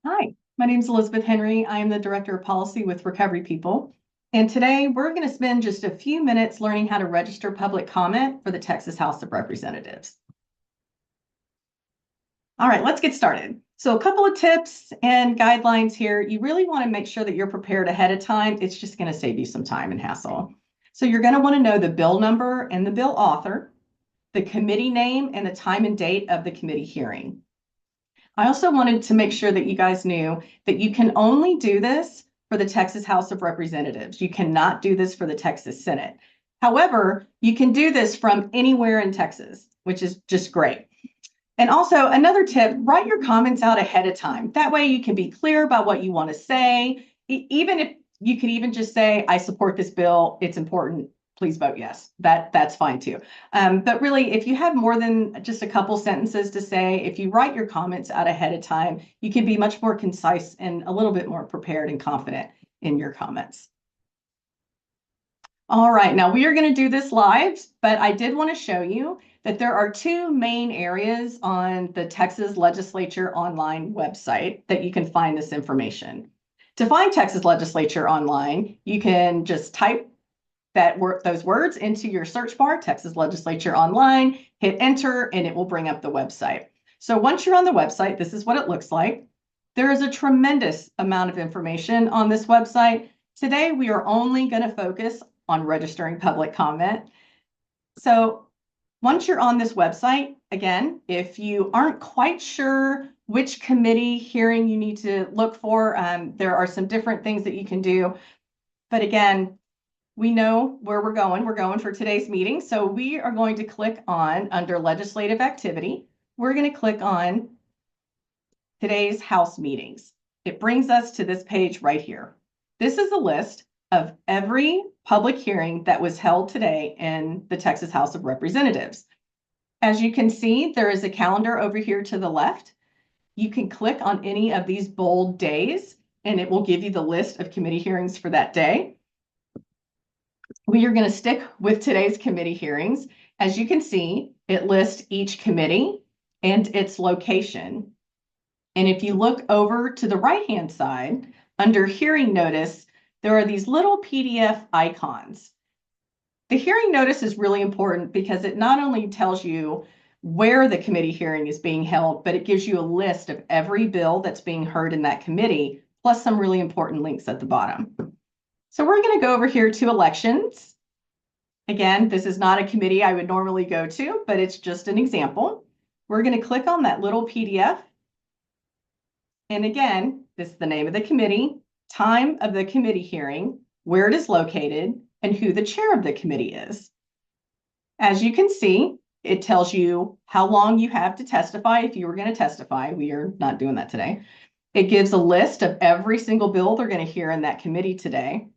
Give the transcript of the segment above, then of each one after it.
Hi, my name is Elizabeth Henry. I am the Director of Policy with Recovery People. And today we're going to spend just a few minutes learning how to register public comment for the Texas House of Representatives. All right, let's get started. So a couple of tips and guidelines here. You really want to make sure that you're prepared ahead of time. It's just going to save you some time and hassle. So you're going to want to know the bill number and the bill author, the committee name, and the time and date of the committee hearing. I also wanted to make sure that you guys knew that you can only do this for the Texas House of Representatives. You cannot do this for the Texas Senate. However, you can do this from anywhere in Texas, which is just great. And also another tip, write your comments out ahead of time. That way you can be clear about what you want to say. Even if you could even just say, I support this bill, it's important, please vote yes. That's fine too. But really, if you have more than just a couple sentences to say, if you write your comments out ahead of time, you can be much more concise and a little bit more prepared and confident in your comments. All right, now we are going to do this live, but I did want to show you that there are two main areas on the Texas Legislature Online website that you can find this information. To find Texas Legislature Online, you can just type those words into your search bar, Texas Legislature Online, hit enter, and it will bring up the website. So once you're on the website, this is what it looks like. There is a tremendous amount of information on this website. Today, we are only going to focus on registering public comment. So once you're on this website, again, if you aren't quite sure which committee hearing you need to look for, there are some different things that you can do. But again, we know where we're going. We're going for today's meeting. So we are going to click on under legislative activity. We're going to click on today's House meetings. It brings us to this page right here. This is a list of every public hearing that was held today in the Texas House of Representatives. As you can see, there is a calendar over here to the left. You can click on any of these bold days, and it will give you the list of committee hearings for that day. We are going to stick with today's committee hearings. As you can see, it lists each committee and its location. And if you look over to the right-hand side, under hearing notice, there are these little PDF icons. The hearing notice is really important because it not only tells you where the committee hearing is being held, but it gives you a list of every bill that's being heard in that committee, plus some really important links at the bottom. So we're going to go over here to elections. Again, this is not a committee I would normally go to, but it's just an example. We're going to click on that little PDF. And again, this is the name of the committee, time of the committee hearing, where it is located, and who the chair of the committee is. As you can see, it tells you how long you have to testify if you were going to testify. We are not doing that today. It gives a list of every single bill they're going to hear in that committee today.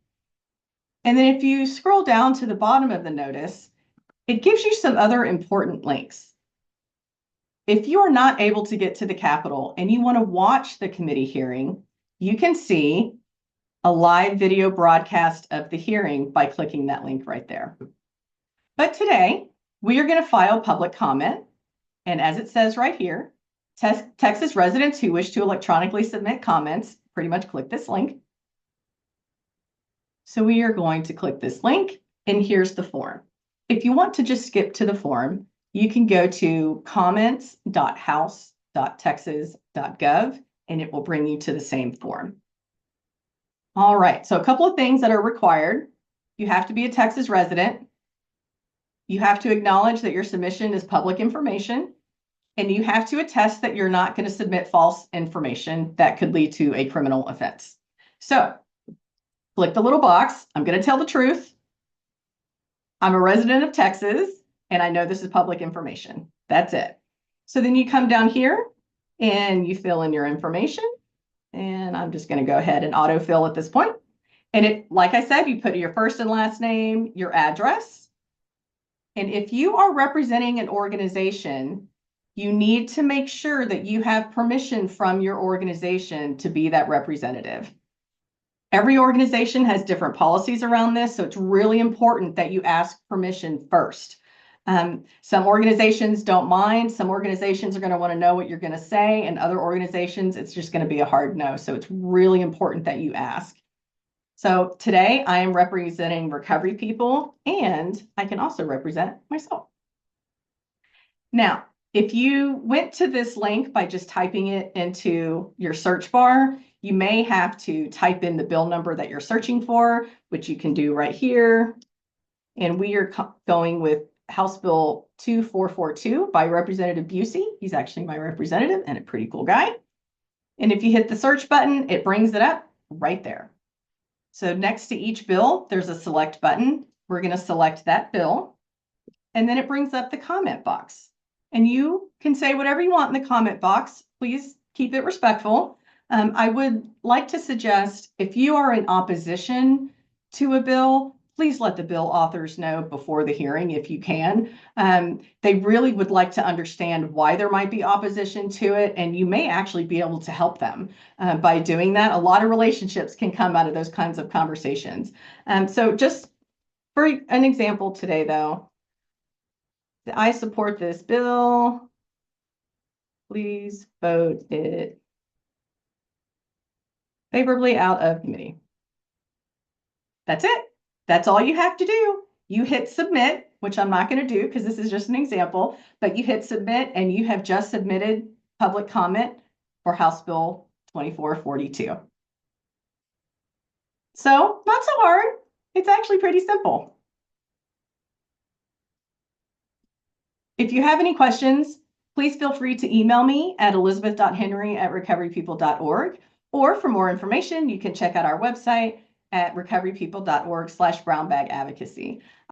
And then if you scroll down to the bottom of the notice, it gives you some other important links. If you are not able to get to the Capitol and you want to watch the committee hearing, you can see a live video broadcast of the hearing by clicking that link right there. But today, we are going to file public comment. And as it says right here, Texas residents who wish to electronically submit comments, pretty much click this link. So we are going to click this link, and here's the form. If you want to just skip to the form, you can go to comments.house.texas.gov, and it will bring you to the same form. All right, so a couple of things that are required. You have to be a Texas resident. You have to acknowledge that your submission is public information, and you have to attest that you're not going to submit false information that could lead to a criminal offense. So click the little box. I'm going to tell the truth. I'm a resident of Texas, and I know this is public information. That's it. So then you come down here and you fill in your information. And I'm just going to go ahead and autofill at this point. And it, like I said, you put your first and last name, your address. And if you are representing an organization, you need to make sure that you have permission from your organization to be that representative. Every organization has different policies around this, so it's really important that you ask permission first. Some organizations don't mind. Some organizations are going to want to know what you're going to say, and other organizations, it's just going to be a hard no. So it's really important that you ask. So today I am representing recovery people, and I can also represent myself. Now, if you went to this link by just typing it into your search bar, you may have to type in the bill number that you're searching for, which you can do right here. And we are going with House Bill 2442 by Representative Busey. He's actually my representative and a pretty cool guy. And if you hit the search button, it brings it up right there. So next to each bill, there's a select button. We're going to select that bill. And then it brings up the comment box. And you can say whatever you want in the comment box. Please keep it respectful. I would like to suggest if you are in opposition to a bill, please let the bill authors know before the hearing if you can. They really would like to understand why there might be opposition to it, and you may actually be able to help them by doing that. A lot of relationships can come out of those kinds of conversations. So just for an example today, though, I support this bill. Please vote it favorably out of committee. That's it. That's all you have to do. You hit submit, which I'm not going to do because this is just an example, but you hit submit and you have just submitted public comment for House Bill 2442. So not so hard. It's actually pretty simple. If you have any questions, please feel free to email me at elizabeth.henry@recoverypeople.org. Or for more information, you can check out our website at recoverypeople.org/brownbagadvocacy.